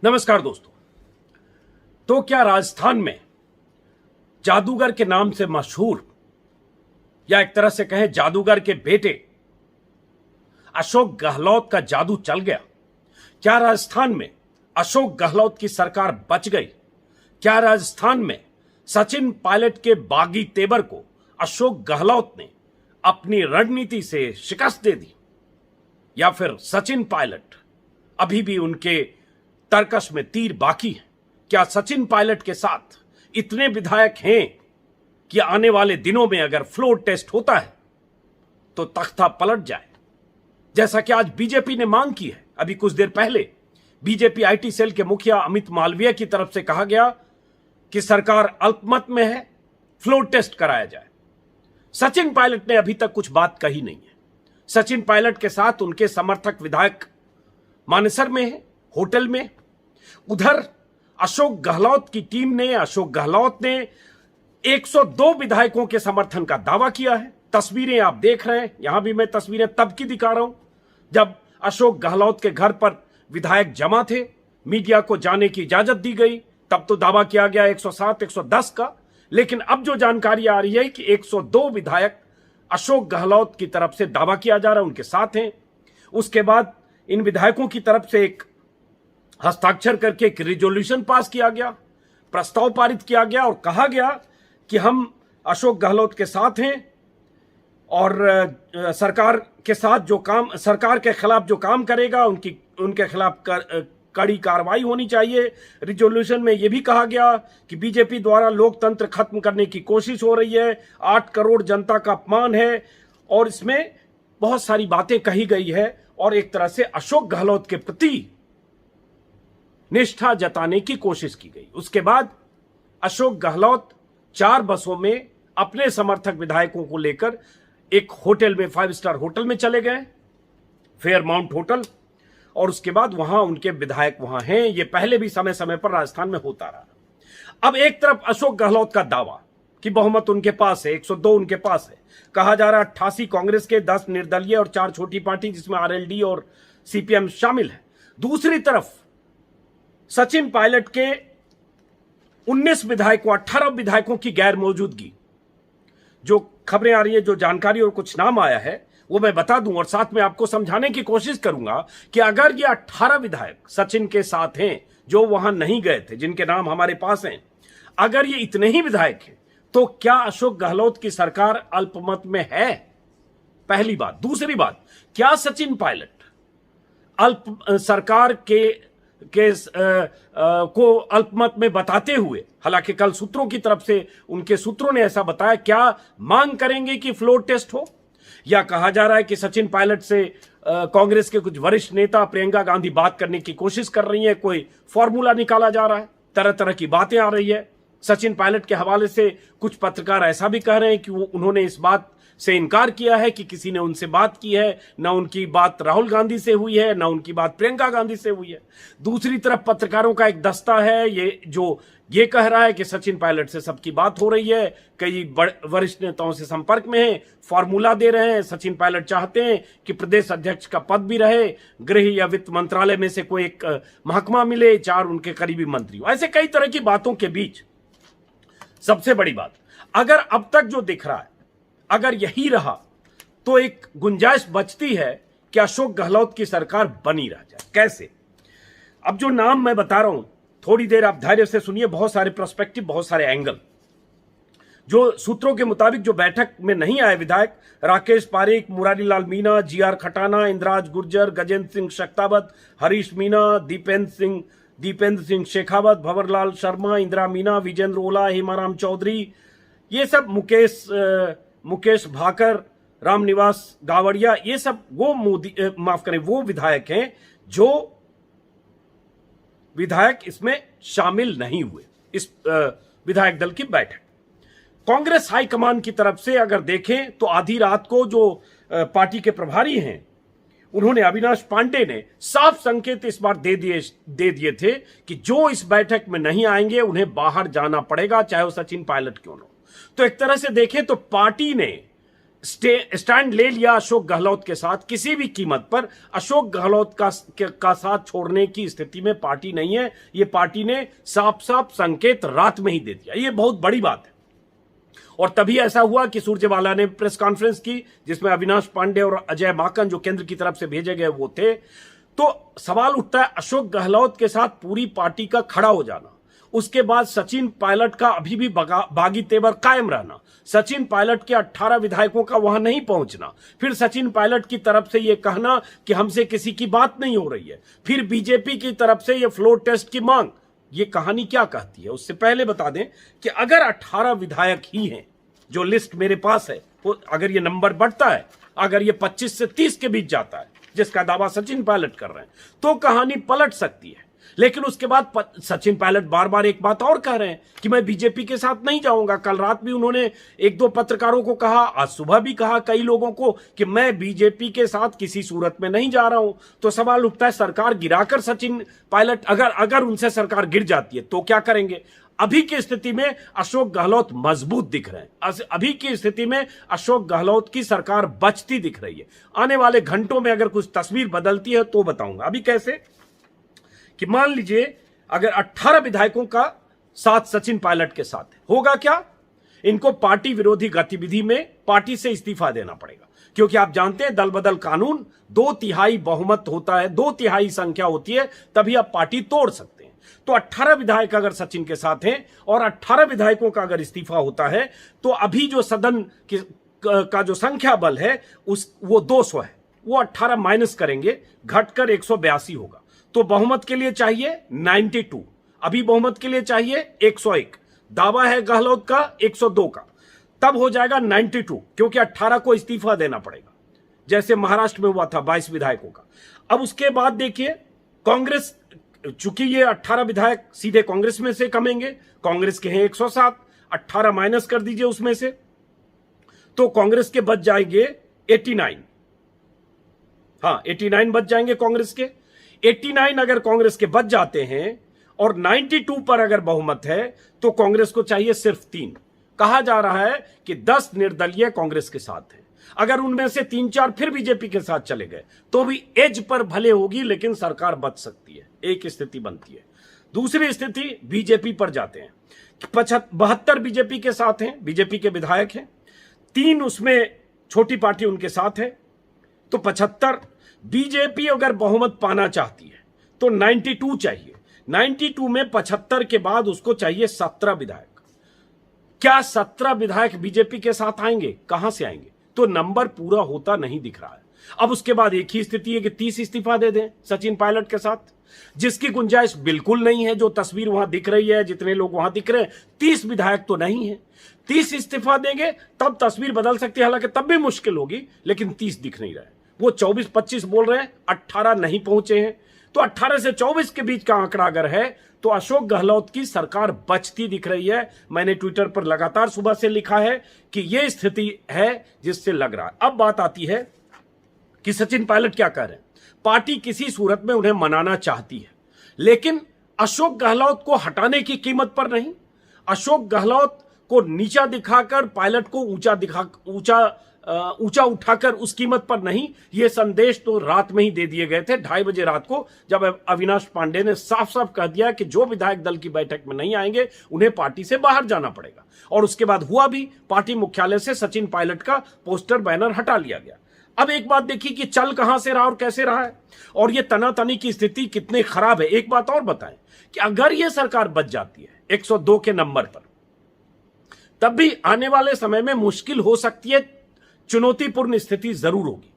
नमस्कार दोस्तों। तो क्या राजस्थान में जादूगर के नाम से मशहूर या एक तरह से कहें जादूगर के बेटे अशोक गहलोत का जादू चल गया? क्या राजस्थान में अशोक गहलोत की सरकार बच गई? क्या राजस्थान में सचिन पायलट के बागी तेवर को अशोक गहलोत ने अपनी रणनीति से शिकस्त दे दी? या फिर सचिन पायलट अभी भी उनके तर्कश में तीर बाकी है? क्या सचिन पायलट के साथ इतने विधायक हैं कि आने वाले दिनों में अगर फ्लोर टेस्ट होता है तो तख्ता पलट जाए, जैसा कि आज बीजेपी ने मांग की है? अभी कुछ देर पहले बीजेपी आईटी सेल के मुखिया अमित मालवीय की तरफ से कहा गया कि सरकार अल्पमत में है, फ्लोर टेस्ट कराया जाए। सचिन पायलट ने अभी तक कुछ बात कही नहीं है। सचिन पायलट के साथ उनके समर्थक विधायक मानेसर में है, होटल में। उधर अशोक गहलोत की टीम ने, अशोक गहलोत ने 102 विधायकों के समर्थन का दावा किया है। तस्वीरें आप देख रहे हैं, यहां भी मैं तस्वीरें तब की दिखा रहा हूं जब अशोक गहलोत के घर पर विधायक जमा थे, मीडिया को जाने की इजाजत दी गई। तब तो दावा किया गया 107 110 का, लेकिन अब जो जानकारी आ रही है कि 102 विधायक अशोक गहलोत की तरफ से दावा किया जा रहा है उनके साथ हैं। उसके बाद इन विधायकों की तरफ से एक हस्ताक्षर करके एक रिजोल्यूशन पास किया गया, प्रस्ताव पारित किया गया और कहा गया कि हम अशोक गहलोत के साथ हैं और सरकार के साथ जो काम, सरकार के खिलाफ जो काम करेगा उनके खिलाफ कड़ी कार्रवाई होनी चाहिए। रिजोल्यूशन में यह भी कहा गया कि बीजेपी द्वारा लोकतंत्र खत्म करने की कोशिश हो रही है, 8 करोड़ जनता का अपमान है, और इसमें बहुत सारी बातें कही गई है और एक तरह से अशोक गहलोत के प्रति निष्ठा जताने की कोशिश की गई। उसके बाद अशोक गहलोत 4 बसों में अपने समर्थक विधायकों को लेकर एक होटल में, 5 स्टार होटल में चले गए, फेयरमाउंट होटल, और उसके बाद वहां उनके विधायक वहां हैं। यह पहले भी समय समय पर राजस्थान में होता रहा। अब एक तरफ अशोक गहलोत का दावा कि बहुमत उनके पास है, 102 उनके पास है, कहा जा रहा 88 कांग्रेस के, 10 निर्दलीय और 4 छोटी पार्टी जिसमें आरएलडी और सीपीएम शामिल है। दूसरी तरफ सचिन पायलट के 19 विधायकों, 18 विधायकों की गैर मौजूदगी, जो खबरें आ रही है, जो जानकारी और कुछ नाम आया है वो मैं बता दूं और साथ में आपको समझाने की कोशिश करूंगा कि अगर ये 18 विधायक सचिन के साथ हैं जो वहां नहीं गए थे, जिनके नाम हमारे पास हैं, अगर ये इतने ही विधायक हैं तो क्या अशोक गहलोत की सरकार अल्पमत में है? पहली बात। दूसरी बात, क्या सचिन पायलट सरकार को अल्पमत में बताते हुए, हालांकि कल सूत्रों की तरफ से, उनके सूत्रों ने ऐसा बताया, क्या मांग करेंगे कि फ्लोर टेस्ट हो? या कहा जा रहा है कि सचिन पायलट से कांग्रेस के कुछ वरिष्ठ नेता प्रियंका गांधी बात करने की कोशिश कर रही है, कोई फॉर्मूला निकाला जा रहा है, तरह तरह की बातें आ रही है। सचिन पायलट के हवाले से कुछ पत्रकार ऐसा भी कह रहे हैं कि उन्होंने इस बात से इनकार किया है कि किसी ने उनसे बात की है, ना उनकी बात राहुल गांधी से हुई है, ना उनकी बात प्रियंका गांधी से हुई है। दूसरी तरफ पत्रकारों का एक दस्ता है ये कह रहा है कि सचिन पायलट से सबकी बात हो रही है, कई वरिष्ठ नेताओं से संपर्क में हैं, फॉर्मूला दे रहे हैं। सचिन पायलट चाहते हैं कि प्रदेश अध्यक्ष का पद भी रहे, गृह या वित्त मंत्रालय में से कोई एक महकमा मिले, 4 उनके करीबी मंत्री हो। ऐसे कई तरह की बातों के बीच सबसे बड़ी बात, अगर अब तक जो दिख रहा है, अगर यही रहा तो एक गुंजाइश बचती है कि अशोक गहलोत की सरकार बनी रह जाए। कैसे? अब जो नाम मैं बता रहा हूं, थोड़ी देर आप धैर्य से सुनिए, बहुत सारे पर्सपेक्टिव, बहुत सारे एंगल। जो सूत्रों के मुताबिक जो बैठक में नहीं आए विधायक, राकेश पारेख, मुरारी लाल मीणा, जीआर खटाना, इंद्राज गुर्जर, गजेंद्र सिंह शेखावत, हरीश मीणा, दीपेंद्र सिंह शेखावत, भंवरलाल शर्मा, इंदिरा मीणा, विजेंद्र ओला, हेमाराम चौधरी, ये सब, मुकेश भाकर, रामनिवास गावड़िया, ये सब वो विधायक हैं जो विधायक इसमें शामिल नहीं हुए, इस विधायक दल की बैठक। कांग्रेस हाईकमान की तरफ से अगर देखें तो आधी रात को जो पार्टी के प्रभारी हैं, उन्होंने, अविनाश पांडे ने साफ संकेत इस बार दे दिए थे कि जो इस बैठक में नहीं आएंगे उन्हें बाहर जाना पड़ेगा, चाहे वो सचिन पायलट क्यों न हो। तो एक तरह से देखें तो पार्टी ने स्टैंड ले लिया अशोक गहलोत के साथ, किसी भी कीमत पर अशोक गहलोत का साथ छोड़ने की स्थिति में पार्टी नहीं है। ये पार्टी ने साफ साफ संकेत रात में ही दे दिया। ये बहुत बड़ी बात है। और तभी ऐसा हुआ कि सुरजेवाला ने प्रेस कॉन्फ्रेंस की, जिसमें अविनाश पांडे और अजय माकन जो केंद्र की तरफ से भेजे गए वो थे। तो सवाल उठता है अशोक गहलोत के साथ पूरी पार्टी का खड़ा हो जाना, उसके बाद सचिन पायलट का अभी भी बागी तेवर कायम रहना, सचिन पायलट के 18 विधायकों का वहां नहीं पहुंचना, फिर सचिन पायलट की तरफ से यह कहना कि हमसे किसी की बात नहीं हो रही है, फिर बीजेपी की तरफ से यह फ्लोर टेस्ट की मांग। ये कहानी क्या कहती है? उससे पहले बता दें कि अगर 18 विधायक ही हैं, जो लिस्ट मेरे पास है, अगर ये नंबर बढ़ता है, अगर ये 25 से 30 के बीच जाता है, जिसका दावा सचिन पायलट कर रहे हैं, तो कहानी पलट सकती है। लेकिन उसके बाद सचिन पायलट बार बार एक बात और कह रहे हैं कि मैं बीजेपी के साथ नहीं जाऊंगा। कल रात भी उन्होंने एक दो पत्रकारों को कहा, आज सुबह भी कहा कई लोगों को कि मैं बीजेपी के साथ किसी सूरत में नहीं जा रहा हूं। तो सवाल उठता है सरकार गिराकर सचिन पायलट अगर उनसे सरकार गिर जाती है तो क्या करेंगे? अभी की स्थिति में अशोक गहलोत मजबूत दिख रहे हैं। अभी की स्थिति में अशोक गहलोत की सरकार बचती दिख रही है। आने वाले घंटों में अगर कुछ तस्वीर बदलती है तो बताऊंगा। अभी कैसे कि मान लीजिए अगर 18 विधायकों का साथ सचिन पायलट के साथ है, होगा क्या? इनको पार्टी विरोधी गतिविधि में पार्टी से इस्तीफा देना पड़ेगा, क्योंकि आप जानते हैं दल बदल कानून 2/3 बहुमत होता है, 2/3 संख्या होती है, तभी आप पार्टी तोड़ सकते हैं। तो 18 विधायक अगर सचिन के साथ हैं और 18 विधायकों का अगर इस्तीफा होता है तो अभी जो सदन का जो संख्या बल है वो 200 है, वो 18 माइनस करेंगे, घटकर 182 होगा। तो बहुमत के लिए चाहिए 92, अभी बहुमत के लिए चाहिए 101, दावा है गहलोत का 102 का, तब हो जाएगा 92, क्योंकि 18 को इस्तीफा देना पड़ेगा, जैसे महाराष्ट्र में हुआ था 22 विधायकों का। अब उसके बाद देखिए कांग्रेस, चूंकि ये 18 विधायक सीधे कांग्रेस में से कमेंगे, कांग्रेस के हैं 107, 18 माइनस कर दीजिए उसमें से, तो कांग्रेस के बच जाएंगे 89। हाँ, 89 बच जाएंगे कांग्रेस के। 89 अगर कांग्रेस के बच जाते हैं और 92 पर अगर बहुमत है तो कांग्रेस को चाहिए सिर्फ 3। कहा जा रहा है कि 10 निर्दलीय कांग्रेस के साथ हैं। अगर उनमें से 3-4 फिर बीजेपी के साथ चले गए तो भी एज पर भले होगी, लेकिन सरकार बच सकती है। एक स्थिति बनती है। दूसरी स्थिति बीजेपी पर जाते हैं, 72 बीजेपी के साथ हैं, बीजेपी के विधायक हैं, 3 उसमें छोटी पार्टी उनके साथ है, तो 75। बीजेपी अगर बहुमत पाना चाहती है तो 92 चाहिए। 92 में 75 के बाद उसको चाहिए 17 विधायक। क्या 17 विधायक बीजेपी के साथ आएंगे? कहां से आएंगे? तो नंबर पूरा होता नहीं दिख रहा है। अब उसके बाद एक ही स्थिति है कि 30 इस्तीफा दे दें सचिन पायलट के साथ, जिसकी गुंजाइश बिल्कुल नहीं है। जो तस्वीर वहां दिख रही है, जितने लोग वहां दिख रहे हैं, 30 विधायक तो नहीं है। 30 इस्तीफा देंगे तब तस्वीर बदल सकती है, हालांकि तब भी मुश्किल होगी, लेकिन 30 दिख नहीं रहा है। वो 24-25 बोल रहे हैं, 18 नहीं पहुंचे हैं। तो 18 से 24 के बीच का आंकड़ा अगर है तो अशोक गहलोत की सरकार बचती दिख रही है। मैंने ट्विटर पर लगातार सुबह से लिखा है कि यह स्थिति है जिससे लग रहा है। अब बात आती है कि सचिन पायलट क्या कह रहे हैं। पार्टी किसी सूरत में उन्हें मनाना चाहती है, लेकिन अशोक गहलोत को हटाने की कीमत पर नहीं, अशोक गहलोत को नीचा दिखाकर पायलट को ऊंचा उठाकर उस कीमत पर नहीं। यह संदेश तो रात में ही दे दिए गए थे, 2:30 बजे रात को, जब अविनाश पांडे ने साफ साफ कह दिया कि जो विधायक दल की बैठक में नहीं आएंगे उन्हें पार्टी से बाहर जाना पड़ेगा। और उसके बाद हुआ भी, पार्टी मुख्यालय से सचिन पायलट का पोस्टर बैनर हटा लिया गया। अब एक बात देखिए कि चल कहां से रहा और कैसे रहा है, और यह तनातनी की स्थिति कितनी खराब है। एक बात और बताएं कि अगर यह सरकार बच जाती है 102 के नंबर पर, तब भी आने वाले समय में मुश्किल हो सकती है, चुनौतीपूर्ण स्थिति जरूर होगी।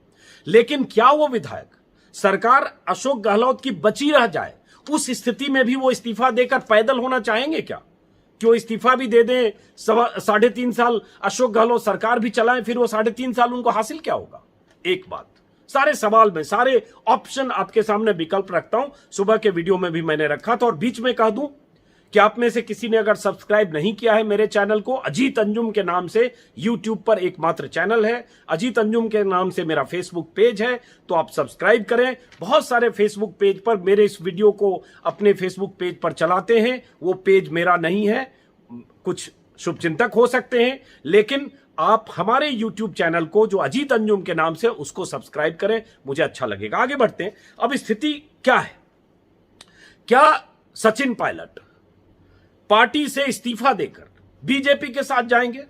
लेकिन क्या वो विधायक, सरकार अशोक गहलोत की बची रह जाए, उस स्थिति में भी वो इस्तीफा देकर पैदल होना चाहेंगे क्या? कि वो इस्तीफा भी दे दें, 3.5 साल अशोक गहलोत सरकार भी चलाएं, फिर वो 3.5 साल उनको हासिल क्या होगा? एक बात, सारे सवाल में सारे ऑप्शन आपके सामने विकल्प रखता हूं। सुबह के वीडियो में भी मैंने रखा था। और बीच में कह दूं कि आप में से किसी ने अगर सब्सक्राइब नहीं किया है मेरे चैनल को, अजीत अंजुम के नाम से यूट्यूब पर एकमात्र चैनल है, अजीत अंजुम के नाम से मेरा फेसबुक पेज है, तो आप सब्सक्राइब करें। बहुत सारे फेसबुक पेज पर मेरे इस वीडियो को अपने फेसबुक पेज पर चलाते हैं, वो पेज मेरा नहीं है। कुछ शुभचिंतक हो सकते हैं, लेकिन आप हमारे YouTube चैनल को जो अजीत अंजुम के नाम से उसको सब्सक्राइब करें, मुझे अच्छा लगेगा। आगे बढ़ते हैं। अब स्थिति क्या है? क्या सचिन पायलट पार्टी से इस्तीफा देकर बीजेपी के साथ जाएंगे?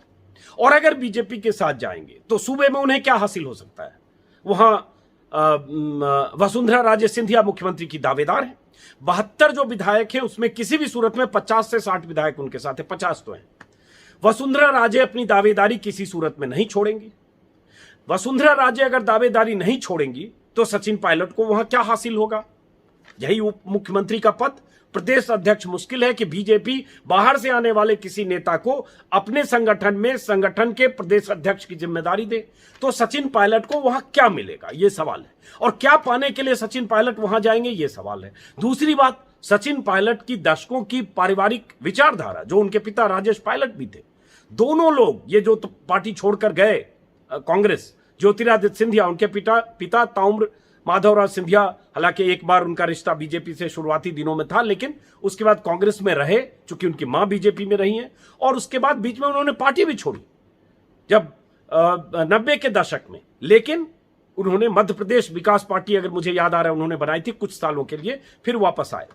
और अगर बीजेपी के साथ जाएंगे तो सूबे में उन्हें क्या हासिल हो सकता है? वहां वसुंधरा राजे सिंधिया मुख्यमंत्री की दावेदार है। 72 जो विधायक हैं उसमें किसी भी सूरत में 50 से 60 विधायक उनके साथ है, 50 तो हैं। वसुंधरा राजे अपनी दावेदारी किसी सूरत में नहीं छोड़ेंगी। वसुंधरा राजे अगर दावेदारी नहीं छोड़ेंगी तो सचिन पायलट को वहां क्या हासिल होगा? यही उप मुख्यमंत्री का पद। प्रदेश अध्यक्ष मुश्किल है कि बीजेपी बाहर से आने वाले किसी नेता को अपने संगठन में संगठन के प्रदेश अध्यक्ष की जिम्मेदारी दे। तो सचिन पायलट को वहां क्या मिलेगा, यह सवाल है। और क्या पाने के लिए सचिन पायलट वहां जाएंगे, यह सवाल है। दूसरी बात, सचिन पायलट की दशकों की पारिवारिक विचारधारा, जो उनके पिता राजेश पायलट भी थे, दोनों लोग ये जो तो पार्टी छोड़कर गए कांग्रेस, ज्योतिरादित्य सिंधिया, उनके पिता ताम्र माधवराव सिंधिया, हालांकि एक बार उनका रिश्ता बीजेपी से शुरुआती दिनों में था, लेकिन उसके बाद कांग्रेस में रहे, चूंकि उनकी मां बीजेपी में रही हैं। और उसके बाद बीच में उन्होंने पार्टी भी छोड़ी जब 90 के दशक में, लेकिन उन्होंने मध्य प्रदेश विकास पार्टी, अगर मुझे याद आ रहा है, उन्होंने बनाई थी कुछ सालों के लिए, फिर वापस आए।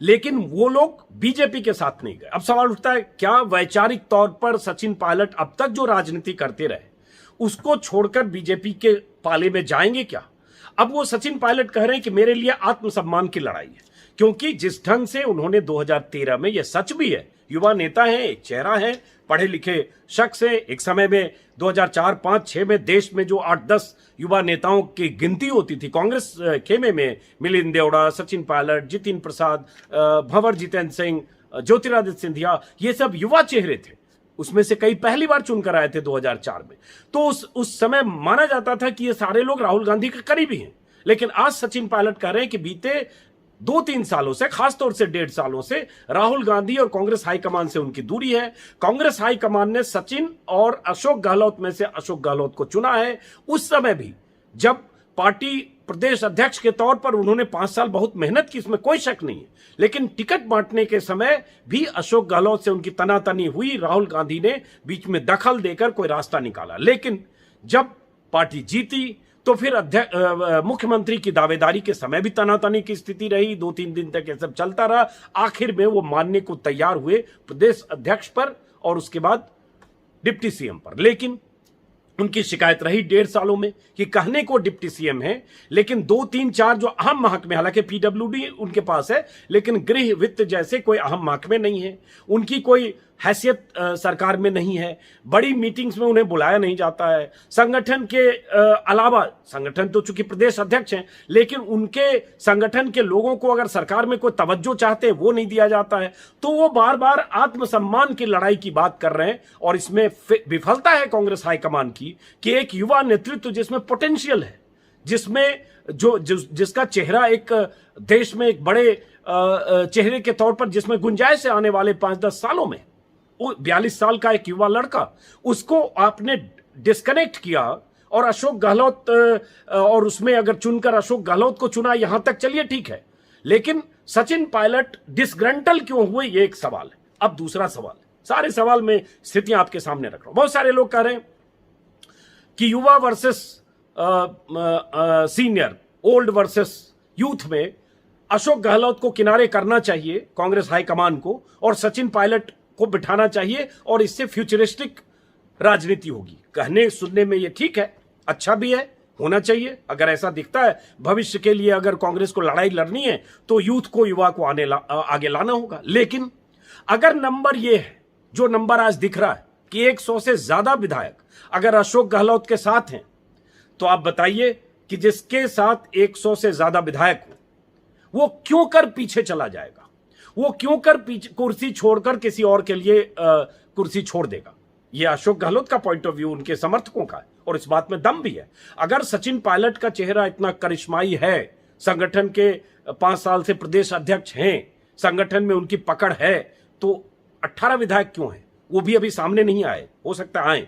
लेकिन वो लोग बीजेपी के साथ नहीं गए। अब सवाल उठता है, क्या वैचारिक तौर पर सचिन पायलट अब तक जो राजनीति करते रहे उसको छोड़कर बीजेपी के पाले में जाएंगे क्या? अब वो सचिन पायलट कह रहे हैं कि मेरे लिए आत्मसम्मान की लड़ाई है, क्योंकि जिस ढंग से उन्होंने 2013 में, यह सच भी है, युवा नेता हैं, एक चेहरा है, पढ़े लिखे शख्स है। एक समय में 2004, 5, 6 में देश में जो 8-10 युवा नेताओं की गिनती होती थी कांग्रेस खेमे में, मिलिंद देवड़ा, सचिन पायलट, जितिन प्रसाद, भंवर जितेंद्र सिंह, ज्योतिरादित्य सिंधिया, ये सब युवा चेहरे थे। उसमें से कई पहली बार चुनकर आए थे 2004 में। तो उस समय माना जाता था कि ये सारे लोग राहुल गांधी के करीबी हैं। लेकिन आज सचिन पायलट कह रहे हैं कि बीते 2-3 सालों से, खासतौर से 1.5 सालों से, राहुल गांधी और कांग्रेस हाईकमान से उनकी दूरी है। कांग्रेस हाईकमान ने सचिन और अशोक गहलोत में से अशोक गहलोत को चुना है। उस समय भी जब पार्टी प्रदेश अध्यक्ष के तौर पर उन्होंने 5 साल बहुत मेहनत की, इसमें कोई शक नहीं है, लेकिन टिकट बांटने के समय भी अशोक गहलोत से उनकी तनातनी हुई। राहुल गांधी ने बीच में दखल देकर कोई रास्ता निकाला। लेकिन जब पार्टी जीती तो फिर मुख्यमंत्री की दावेदारी के समय भी तनातनी की स्थिति रही। 2-3 दिन तक यह सब चलता रहा। आखिर में वो मानने को तैयार हुए प्रदेश अध्यक्ष पर और उसके बाद डिप्टी सीएम पर। लेकिन उनकी शिकायत रही 1.5 सालों में कि कहने को डिप्टी सीएम है, लेकिन 2-3-4 जो अहम महकमे, हालांकि पीडब्ल्यूडी उनके पास है, लेकिन गृह वित्त जैसे कोई अहम महकमे नहीं है। उनकी कोई हैसियत सरकार में नहीं है। बड़ी मीटिंग्स में उन्हें बुलाया नहीं जाता है। संगठन के अलावा, संगठन तो चूंकि प्रदेश अध्यक्ष हैं, लेकिन उनके संगठन के लोगों को अगर सरकार में कोई तवज्जो चाहते हैं वो नहीं दिया जाता है। तो वो बार बार आत्मसम्मान की लड़ाई की बात कर रहे हैं। और इसमें विफलता है कांग्रेस हाईकमान की कि एक युवा नेतृत्व जिसमें पोटेंशियल है, जिसमें जिसका चेहरा एक देश में एक बड़े चेहरे के तौर पर, जिसमें गुंजाइश से आने वाले 5-10 सालों में, 42 साल का एक युवा लड़का, उसको आपने डिस्कनेक्ट किया। और अशोक गहलोत, और उसमें अगर चुनकर अशोक गहलोत को चुना, यहां तक चलिए ठीक है, लेकिन सचिन पायलट डिसग्रंटल क्यों हुए, ये एक सवाल है। अब दूसरा सवाल है, सारे सवाल में स्थितियां आपके सामने रख रहा हूं। बहुत सारे लोग कह रहे हैं कि युवा versus senior, old versus youth में अशोक गहलोत को किनारे करना चाहिए कांग्रेस हाईकमान को, और सचिन पायलट को बिठाना चाहिए, और इससे फ्यूचरिस्टिक राजनीति होगी। कहने सुनने में ये ठीक है, अच्छा भी है, होना चाहिए। अगर ऐसा दिखता है भविष्य के लिए, अगर कांग्रेस को लड़ाई लड़नी है तो यूथ को, युवा को आगे लाना होगा। लेकिन अगर नंबर ये है, जो नंबर आज दिख रहा है कि 100 से ज्यादा विधायक अगर अशोक गहलोत के साथ हैं, तो आप बताइए कि जिसके साथ 100 से ज्यादा विधायक हो, वो क्यों कर पीछे चला जाएगा? वो क्यों कर पीछे कुर्सी छोड़कर किसी और के लिए कुर्सी छोड़ देगा? ये अशोक गहलोत का पॉइंट ऑफ व्यू, उनके समर्थकों का है, और इस बात में दम भी है। अगर सचिन पायलट का चेहरा इतना करिश्माई है, संगठन के 5 साल से प्रदेश अध्यक्ष हैं, संगठन में उनकी पकड़ है, तो 18 विधायक क्यों हैं? वो भी अभी सामने नहीं आए, हो सकता है आए।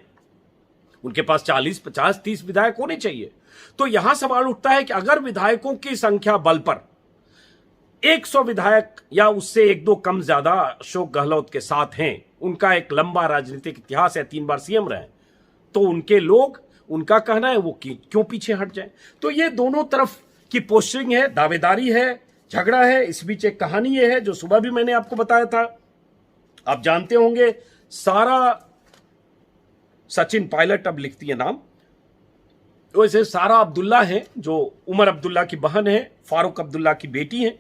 उनके पास 40, 50, 30 विधायक होने चाहिए। तो यहां सवाल उठता है कि अगर विधायकों की संख्या बल पर 100 विधायक या उससे एक दो कम ज्यादा अशोक गहलोत के साथ हैं, उनका एक लंबा राजनीतिक इतिहास है, 3 बार सीएम रहे, तो उनके लोग, उनका कहना है वो क्यों पीछे हट जाए। तो ये दोनों तरफ की पोस्टरिंग है, दावेदारी है, झगड़ा है। इस बीच एक कहानी ये है जो सुबह भी मैंने आपको बताया था, आप जानते होंगे, सारा सचिन पायलट अब लिखती है नाम, वैसे सारा अब्दुल्ला है जो उमर अब्दुल्ला की बहन है, फारूक अब्दुल्ला की बेटी है,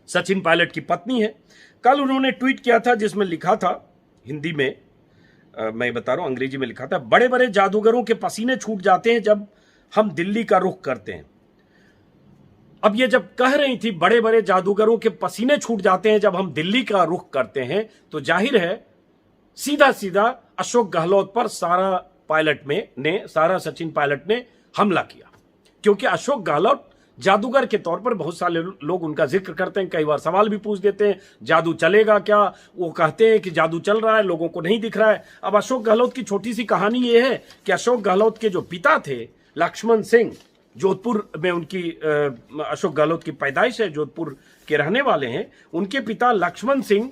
सचिन पायलट की पत्नी है। कल उन्होंने ट्वीट किया था जिसमें लिखा था, हिंदी में मैं बता रहा हूं, अंग्रेजी में लिखा था, बड़े बड़े जादूगरों के पसीने छूट जाते हैं जब हम दिल्ली का रुख करते हैं। अब ये जब कह रही थी बड़े बड़े जादूगरों के पसीने छूट जाते हैं जब हम दिल्ली का रुख करते हैं, तो जाहिर है सीधा सीधा अशोक गहलोत पर सारा सचिन पायलट ने हमला किया, क्योंकि अशोक गहलोत जादूगर के तौर पर बहुत सारे लोग उनका जिक्र करते हैं, कई बार सवाल भी पूछ देते हैं जादू चलेगा क्या, वो कहते हैं कि जादू चल रहा है, लोगों को नहीं दिख रहा है। अब अशोक गहलोत की छोटी सी कहानी ये है कि अशोक गहलोत के जो पिता थे लक्ष्मण सिंह, जोधपुर में उनकी अशोक गहलोत की पैदाइश है, जोधपुर के रहने वाले हैं, उनके पिता लक्ष्मण सिंह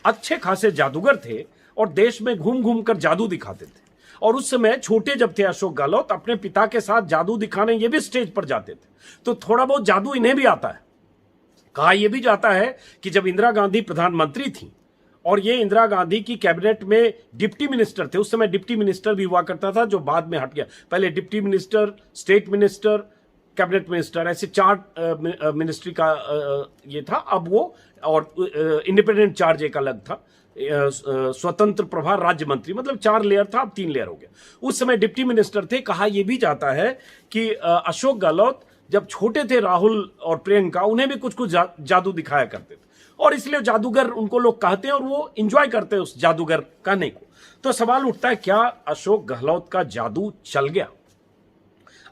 अच्छे खासे जादूगर थे और देश में घूम घूम कर जादू दिखाते थे। और उस समय छोटे जब थे अशोक गहलोत, अपने पिता के साथ जादू दिखाने ये भी स्टेज पर जाते थे, तो थोड़ा बहुत जादू इन्हें भी आता है। कहा यह भी जाता है कि जब इंदिरा गांधी प्रधानमंत्री थी और ये इंदिरा गांधी की कैबिनेट में डिप्टी मिनिस्टर थे, उस समय डिप्टी मिनिस्टर भी हुआ करता था जो बाद में हट गया, पहले deputy minister, state minister, cabinet minister, ऐसे 4 मिनिस्ट्री का ये था। अब वो और इंडिपेंडेंट चार्ज एक अलग था, स्वतंत्र प्रभार राज्य मंत्री, मतलब 4 लेयर था, अब 3 लेयर हो गया। उस समय डिप्टी मिनिस्टर थे। कहा यह भी जाता है कि अशोक गहलोत जब छोटे थे, राहुल और प्रियंका, उन्हें भी कुछ कुछ जादू दिखाया करते थे और इसलिए जादूगर उनको लोग कहते हैं और वो इंजॉय करते हैं उस जादूगर कहने को। तो सवाल उठता है क्या अशोक गहलोत का जादू चल गया?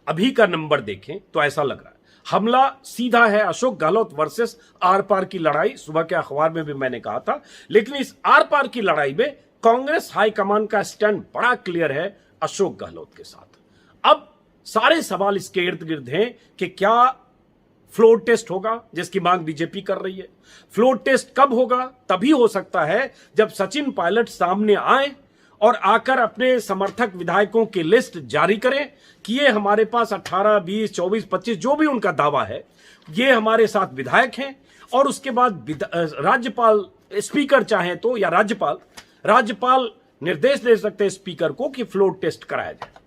अभी का नंबर देखें तो ऐसा लग रहा है हमला सीधा है अशोक गहलोत वर्सेस आर पार की लड़ाई। सुबह के अखबार में भी मैंने कहा था, लेकिन इस आर पार की लड़ाई में कांग्रेस हाईकमान का स्टैंड बड़ा क्लियर है अशोक गहलोत के साथ। अब सारे सवाल इसके इर्द गिर्द हैं कि क्या फ्लोर टेस्ट होगा, जिसकी मांग बीजेपी कर रही है। फ्लोर टेस्ट कब होगा? तभी हो सकता है जब सचिन पायलट सामने आए और आकर अपने समर्थक विधायकों की लिस्ट जारी करें कि ये हमारे पास 18, 20, 24, 25 जो भी उनका दावा है, ये हमारे साथ विधायक हैं। और उसके बाद राज्यपाल, स्पीकर चाहे तो, या राज्यपाल निर्देश दे सकते हैं स्पीकर को कि फ्लोर टेस्ट कराया जाए।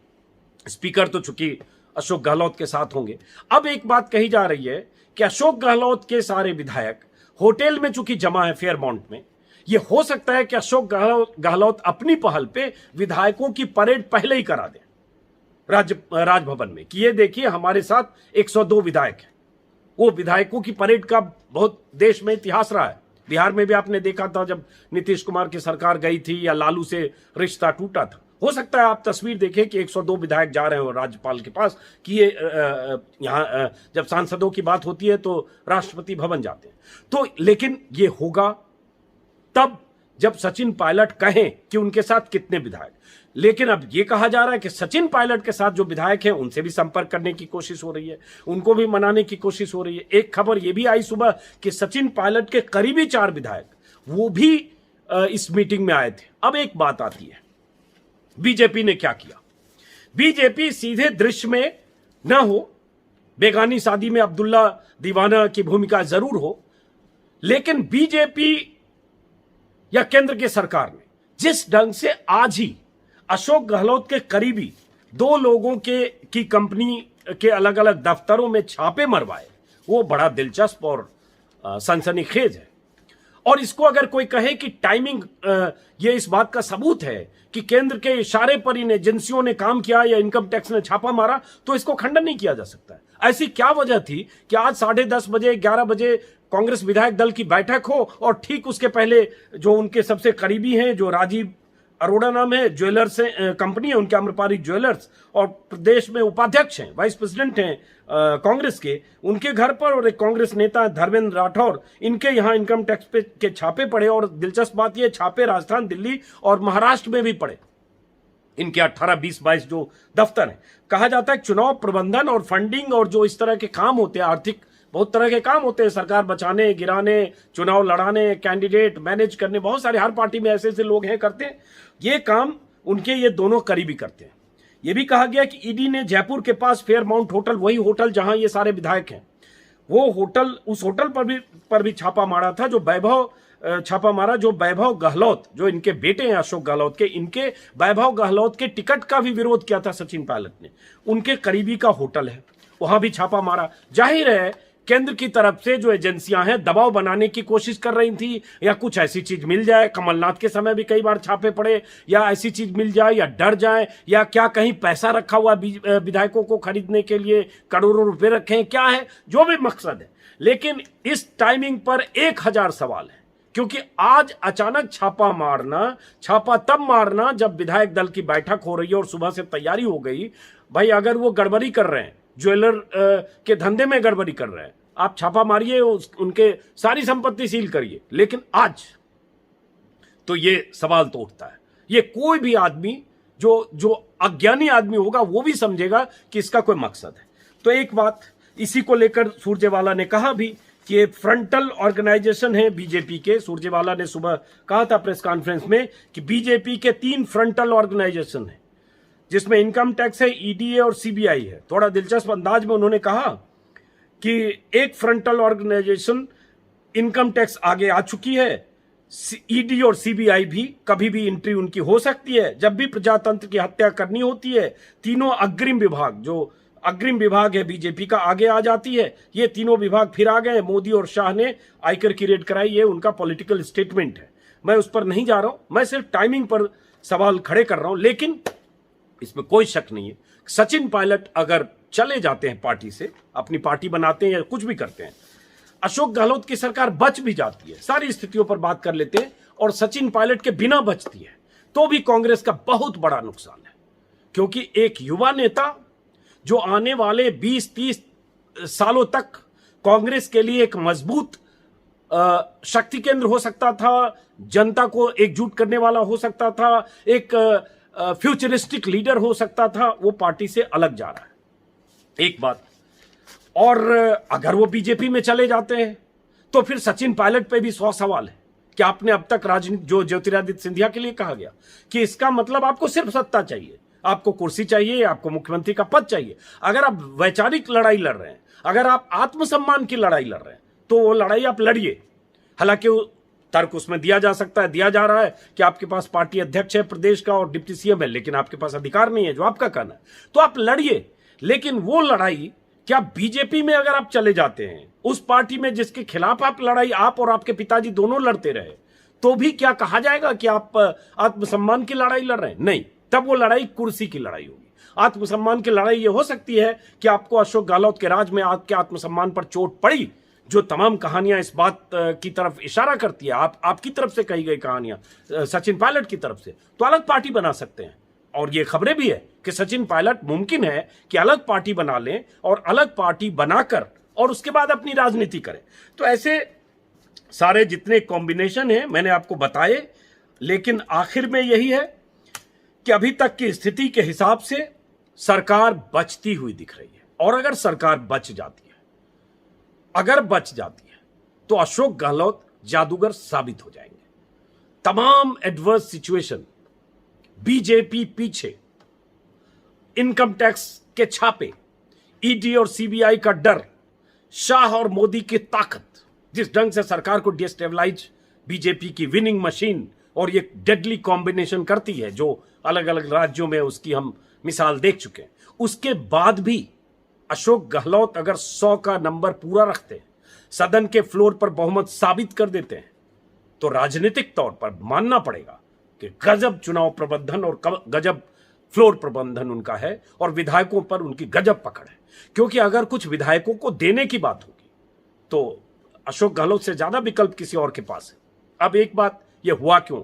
स्पीकर तो चूंकि अशोक गहलोत के साथ होंगे। अब एक बात कही जा रही है कि अशोक गहलोत के सारे विधायक होटल में चूंकि जमा है फेयरमाउंट में, यह हो सकता है कि अशोक गहलोत अपनी पहल पे विधायकों की परेड पहले ही करा दें राजभवन में कि ये देखिए हमारे साथ 102 विधायक हैं। वो विधायकों की परेड का बहुत देश में इतिहास रहा है। बिहार में भी आपने देखा था जब नीतीश कुमार की सरकार गई थी या लालू से रिश्ता टूटा था। हो सकता है आप तस्वीर देखें कि 102 विधायक जा रहे हो राज्यपाल के पास कि ये यहां जब सांसदों की बात होती है तो राष्ट्रपति भवन जाते हैं। तो लेकिन ये होगा तब जब सचिन पायलट कहें कि उनके साथ कितने विधायक। लेकिन अब यह कहा जा रहा है कि सचिन पायलट के साथ जो विधायक हैं उनसे भी संपर्क करने की कोशिश हो रही है, उनको भी मनाने की कोशिश हो रही है। एक खबर यह भी आई सुबह कि सचिन पायलट के करीबी 4 विधायक वो भी इस मीटिंग में आए थे। अब एक बात आती है, बीजेपी ने क्या किया? बीजेपी सीधे दृश्य में न हो, बेगानी शादी में अब्दुल्ला दीवाना की भूमिका जरूर हो, लेकिन बीजेपी या केंद्र की सरकार ने जिस ढंग से आज ही अशोक गहलोत के करीबी 2 लोगों की कंपनी के अलग अलग दफ्तरों में छापे मरवाए, वो बड़ा दिलचस्प और सनसनीखेज है। और इसको अगर कोई कहे कि टाइमिंग ये इस बात का सबूत है कि केंद्र के इशारे पर इन एजेंसियों ने काम किया या इनकम टैक्स ने छापा मारा, तो इसको खंडन नहीं किया जा सकता है। ऐसी क्या वजह थी कि आज 10:30 बजे 11 बजे कांग्रेस विधायक दल की बैठक हो और ठीक उसके पहले जो उनके सबसे करीबी हैं, जो राजीव अरोड़ा नाम है, ज्वेलर्स कंपनी है उनके, आम्रपाली ज्वेलर्स, और प्रदेश में उपाध्यक्ष हैं, वाइस प्रेसिडेंट हैं कांग्रेस के, उनके घर पर, और एक कांग्रेस नेता धर्मेंद्र राठौर, इनके यहां इनकम टैक्स पे के छापे पड़े। और दिलचस्प बात यह, छापे राजस्थान, दिल्ली और महाराष्ट्र में भी पड़े। इनके 18, 20, 22 जो दफ्तर हैं। कहा जाता है चुनाव प्रबंधन और फंडिंग और जो इस तरह के काम होते हैं, आर्थिक बहुत तरह के काम होते हैं, सरकार बचाने, गिराने, चुनाव लड़ाने, कैंडिडेट मैनेज करने, बहुत सारे हर पार्टी में ऐसे ऐसे लोग हैं करते हैं ये काम, उनके ये दोनों करीबी करते हैं। ये भी कहा गया कि ईडी ने जयपुर के पास फेयरमाउंट होटल, वही होटल जहां ये सारे विधायक हैं, वो होटल, उस होटल पर भी छापा मारा था, जो वैभव गहलोत, जो इनके बेटे हैं अशोक गहलोत के, इनके वैभव गहलोत के टिकट का भी विरोध किया था सचिन पायलट ने, उनके करीबी का होटल है, वहां भी छापा मारा। जाहिर है केंद्र की तरफ से जो एजेंसियां हैं दबाव बनाने की कोशिश कर रही थी, या कुछ ऐसी चीज मिल जाए, कमलनाथ के समय भी कई बार छापे पड़े, या ऐसी चीज मिल जाए, या डर जाए, या क्या कहीं पैसा रखा हुआ विधायकों को खरीदने के लिए करोड़ों रुपए रखे हैं, क्या है, जो भी मकसद है। लेकिन इस टाइमिंग पर 1000 सवाल है, क्योंकि आज अचानक छापा तब मारना जब विधायक दल की बैठक हो रही है और सुबह से तैयारी हो गई। भाई अगर वो गड़बड़ी कर रहे हैं, ज्वेलर के धंधे में गड़बड़ी कर रहे हैं, आप छापा मारिए, उनके सारी संपत्ति सील करिए, लेकिन आज तो ये सवाल तो उठता है। ये कोई भी आदमी जो अज्ञानी आदमी होगा वो भी समझेगा कि इसका कोई मकसद है। तो एक बात इसी को लेकर सुरजेवाला ने कहा भी कि ये फ्रंटल ऑर्गेनाइजेशन है बीजेपी के। सुरजेवाला ने सुबह कहा था प्रेस कॉन्फ्रेंस में कि बीजेपी के 3 फ्रंटल ऑर्गेनाइजेशन है, जिसमें इनकम टैक्स है, ईडी और सीबीआई है। थोड़ा दिलचस्प अंदाज में उन्होंने कहा कि एक फ्रंटल ऑर्गेनाइजेशन इनकम टैक्स आगे आ चुकी है, ईडी और सीबीआई भी कभी भी एंट्री उनकी हो सकती है। जब भी प्रजातंत्र की हत्या करनी होती है, तीनों अग्रिम विभाग, जो अग्रिम विभाग है बीजेपी का, आगे आ जाती है। ये तीनों विभाग फिर आ गए। मोदी और शाह ने आयकर की रेड कराई, ये उनका पॉलिटिकल स्टेटमेंट है। मैं उस पर नहीं जा रहा हूं, मैं सिर्फ टाइमिंग पर सवाल खड़े कर रहा हूं। लेकिन इसमें कोई शक नहीं है, सचिन पायलट अगर चले जाते हैं पार्टी से, अपनी पार्टी बनाते हैं या कुछ भी करते हैं, अशोक गहलोत की सरकार बच भी जाती है, सारी स्थितियों पर बात कर लेते हैं, और सचिन पायलट के बिना बचती है, तो भी कांग्रेस का बहुत बड़ा नुकसान है। क्योंकि एक युवा नेता जो आने वाले 20-30 सालों तक कांग्रेस के लिए एक मजबूत शक्ति केंद्र हो सकता था, जनता को एकजुट करने वाला हो सकता था, एक फ्यूचरिस्टिक लीडर हो सकता था, वो पार्टी से अलग जा रहा है। एक बात और, अगर वो बीजेपी में चले जाते हैं तो फिर सचिन पायलट पे भी 100 सवाल है कि आपने अब तक राजनीति, जो ज्योतिरादित्य सिंधिया के लिए कहा गया कि इसका मतलब आपको सिर्फ सत्ता चाहिए, आपको कुर्सी चाहिए, आपको मुख्यमंत्री का पद चाहिए। अगर आप वैचारिक लड़ाई लड़ रहे हैं, अगर आप आत्मसम्मान की लड़ाई लड़ रहे हैं, तो वो लड़ाई आप लड़िए। हालांकि तर्क उसमें दिया जा सकता है, दिया जा रहा है कि आपके पास पार्टी अध्यक्ष है प्रदेश का और डिप्टी सीएम है, लेकिन आपके पास अधिकार नहीं है, जो आपका कहना है, तो आप लड़िए। लेकिन वो लड़ाई क्या बीजेपी में अगर आप चले जाते हैं, उस पार्टी में जिसके खिलाफ आप लड़ाई, आप और आपके पिताजी दोनों लड़ते रहे, तो भी क्या कहा जाएगा कि आप आत्मसम्मान की लड़ाई लड़ रहे हैं? नहीं, तब वो लड़ाई कुर्सी की लड़ाई होगी। आत्मसम्मान की लड़ाई ये हो सकती है कि आपको अशोक गहलोत के राज में आपके आत्मसम्मान पर चोट पड़ी, जो तमाम कहानियां इस बात की तरफ इशारा करती है, आपकी तरफ से कही गई कहानियां सचिन पायलट की तरफ से, तो अलग पार्टी बना सकते हैं। और ये खबरें भी है कि सचिन पायलट मुमकिन है कि अलग पार्टी बना लें और अलग पार्टी बनाकर और उसके बाद अपनी राजनीति करें। तो ऐसे सारे जितने कॉम्बिनेशन हैं मैंने आपको बताए, लेकिन आखिर में यही है कि अभी तक की स्थिति के हिसाब से सरकार बचती हुई दिख रही है। और अगर सरकार बच जाती है, तो अशोक गहलोत जादूगर साबित हो जाएंगे। तमाम एडवर्स सिचुएशन, बीजेपी पीछे, इनकम टैक्स के छापे, ईडी और सीबीआई का डर, शाह और मोदी की ताकत, जिस ढंग से सरकार को डिस्टेबलाइज बीजेपी की विनिंग मशीन और ये डेडली कॉम्बिनेशन करती है, जो अलग अलग राज्यों में उसकी हम मिसाल देख चुके हैं, उसके बाद भी अशोक गहलोत अगर 100 का नंबर पूरा रखते हैं, सदन के फ्लोर पर बहुमत साबित कर देते हैं, तो राजनीतिक तौर पर मानना पड़ेगा कि गजब चुनाव प्रबंधन और गजब फ्लोर प्रबंधन उनका है, और विधायकों पर उनकी गजब पकड़ है। क्योंकि अगर कुछ विधायकों को देने की बात होगी तो अशोक गहलोत से ज्यादा विकल्प किसी और के पास है। अब एक बात, यह हुआ क्यों,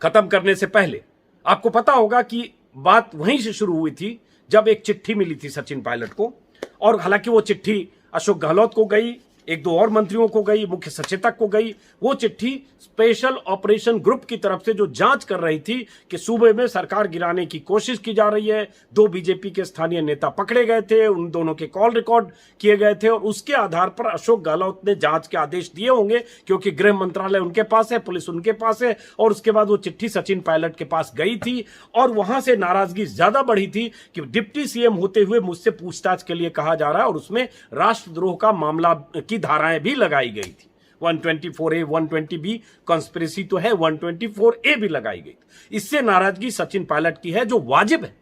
खत्म करने से पहले आपको पता होगा कि बात वहीं से शुरू हुई थी जब एक चिट्ठी मिली थी सचिन पायलट को, और हालांकि वो चिट्ठी अशोक गहलोत को गई, एक दो और मंत्रियों को गई, मुख्य सचेतक को गई। वो चिट्ठी स्पेशल ऑपरेशन ग्रुप की तरफ से जो जांच कर रही थी कि सूबे में सरकार गिराने की कोशिश की जा रही है। 2 बीजेपी के स्थानीय नेता पकड़े गए थे, उन दोनों के कॉल रिकॉर्ड किए गए थे और उसके आधार पर अशोक गहलोत ने जांच के आदेश दिए होंगे, क्योंकि गृह मंत्रालय उनके पास है, पुलिस उनके पास है। और उसके बाद वो चिट्ठी सचिन पायलट के पास गई थी और वहां से नाराजगी ज्यादा बढ़ी थी कि डिप्टी सीएम होते हुए मुझसे पूछताछ के लिए कहा जा रहा है और उसमें राष्ट्रद्रोह का मामला की धाराएं भी लगाई गई थी। 124A 120B कॉन्स्पिरेसी तो है, 124A भी लगाई गई। इससे नाराजगी सचिन पायलट की है, जो वाजिब है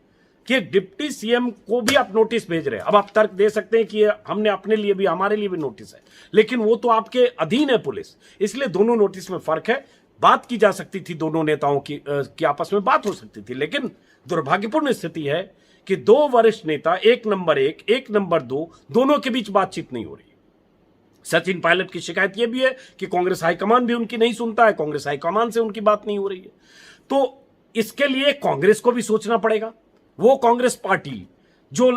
कि डिप्टी सीएम को भी आप नोटिस भेज रहे हैं। अब आप तर्क दे सकते हैं कि हमने अपने लिए भी, हमारे लिए भी नोटिस है, लेकिन वो तो आपके अधीन है पुलिस, इसलिए दोनों नोटिस में फर्क है। बात की जा सकती थी दोनों नेताओं की आपस में बात हो सकती थी, लेकिन दुर्भाग्यपूर्ण स्थिति है कि 2 वरिष्ठ नेता, एक नंबर 1, एक नंबर 2, दोनों के बीच बातचीत नहीं हो रही। सचिन पायलट की शिकायत यह भी है कि कांग्रेस हाईकमान भी उनकी नहीं सुनता है, कांग्रेस हाईकमान से उनकी बात नहीं हो रही है। तो इसके लिए कांग्रेस को भी सोचना पड़ेगा। वो कांग्रेस पार्टी जो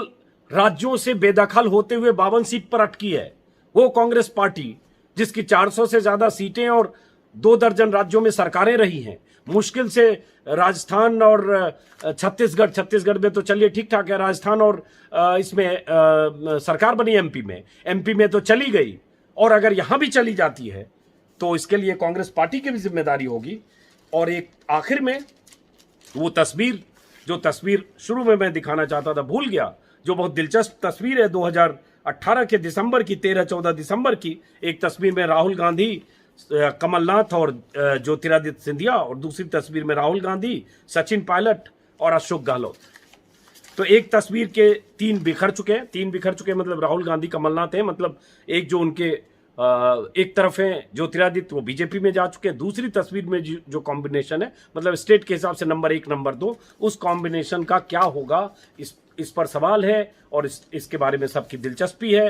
राज्यों से बेदखल होते हुए 52 सीट पर अटकी है, वो कांग्रेस पार्टी जिसकी 400 से ज्यादा सीटें और 2 दर्जन राज्यों में सरकारें रही हैं, मुश्किल से राजस्थान और छत्तीसगढ़ में तो चलिए ठीक ठाक है, राजस्थान और इसमें सरकार बनी एमपी में तो चली गई, और अगर यहां भी चली जाती है तो इसके लिए कांग्रेस पार्टी की भी जिम्मेदारी होगी। और एक आखिर में वो तस्वीर, जो तस्वीर शुरू में मैं दिखाना चाहता था, भूल गया, जो बहुत दिलचस्प तस्वीर है 2018 के दिसंबर की, 13-14 दिसंबर की एक तस्वीर में राहुल गांधी, कमलनाथ और ज्योतिरादित्य सिंधिया, और दूसरी तस्वीर में राहुल गांधी, सचिन पायलट और अशोक गहलोत। तो एक तस्वीर के 3 बिखर चुके मतलब राहुल गांधी, कमलनाथ हैं, मतलब एक जो उनके एक तरफ है ज्योतिरादित्य, वो बीजेपी में जा चुके हैं। दूसरी तस्वीर में जो कॉम्बिनेशन है, मतलब स्टेट के हिसाब से नंबर 1 नंबर 2, उस कॉम्बिनेशन का क्या होगा, इस पर सवाल है और इसके बारे में सबकी दिलचस्पी है।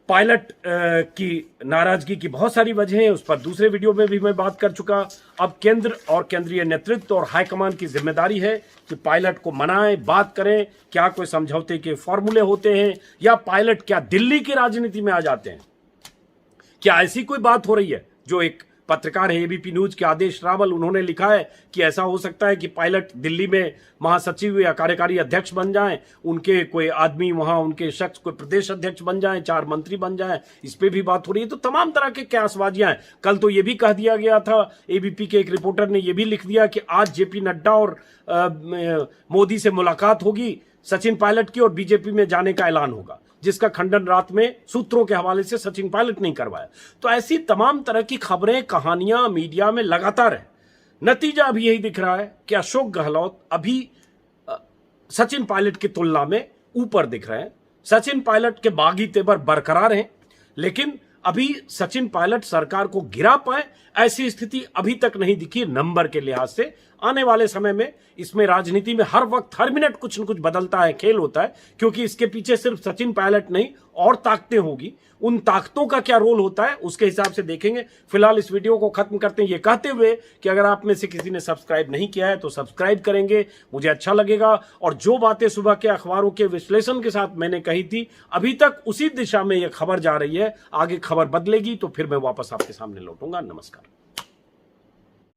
पायलट की नाराजगी की बहुत सारी वजह हैं, उस पर दूसरे वीडियो में भी मैं बात कर चुका। अब केंद्र और केंद्रीय नेतृत्व और हाईकमान की जिम्मेदारी है कि पायलट को मनाएं, बात करें। क्या कोई समझौते के फॉर्मूले होते हैं, या पायलट क्या दिल्ली की राजनीति में आ जाते हैं? क्या ऐसी कोई बात हो रही है? जो एक पत्रकार है एबीपी न्यूज के आदेश रावल, उन्होंने लिखा है कि ऐसा हो सकता है कि पायलट दिल्ली में महासचिव या कार्यकारी अध्यक्ष बन जाएं, उनके कोई आदमी वहां, उनके शख्स कोई प्रदेश अध्यक्ष बन जाएं, 4 मंत्री बन जाएं, इस पे भी बात हो रही है। तो तमाम तरह के क्यासबाजियां हैं। कल तो ये भी कह दिया गया था, एबीपी के एक रिपोर्टर ने यह भी लिख दिया कि आज जेपी नड्डा और मोदी से मुलाकात होगी सचिन पायलट की और बीजेपी में जाने का ऐलान होगा, जिसका खंडन रात में सूत्रों के हवाले से सचिन पायलट नहीं करवाया। तो ऐसी तमाम तरह की खबरें, कहानियां मीडिया में लगातार है। नतीजा अभी यही दिख रहा है कि अशोक गहलोत अभी सचिन पायलट की तुलना में ऊपर दिख रहे हैं। सचिन पायलट के बागी तेवर बरकरार हैं, लेकिन अभी सचिन पायलट सरकार को गिरा पाए ऐसी स्थिति अभी तक नहीं दिखी नंबर के लिहाज से। आने वाले समय में इसमें राजनीति में हर वक्त, हर मिनट कुछ न कुछ बदलता है, खेल होता है, क्योंकि इसके पीछे सिर्फ सचिन पायलट नहीं और ताकतें होगी। उन ताकतों का क्या रोल होता है उसके हिसाब से देखेंगे। फिलहाल इस वीडियो को खत्म करते हैं ये कहते हुए कि अगर आप में से किसी ने सब्सक्राइब नहीं किया है तो सब्सक्राइब करेंगे, मुझे अच्छा लगेगा। और जो बातें सुबह के अखबारों के विश्लेषण के साथ मैंने कही थी, अभी तक उसी दिशा में यह खबर जा रही है। आगे खबर बदलेगी तो फिर मैं वापस आपके सामने लौटूंगा। नमस्कार।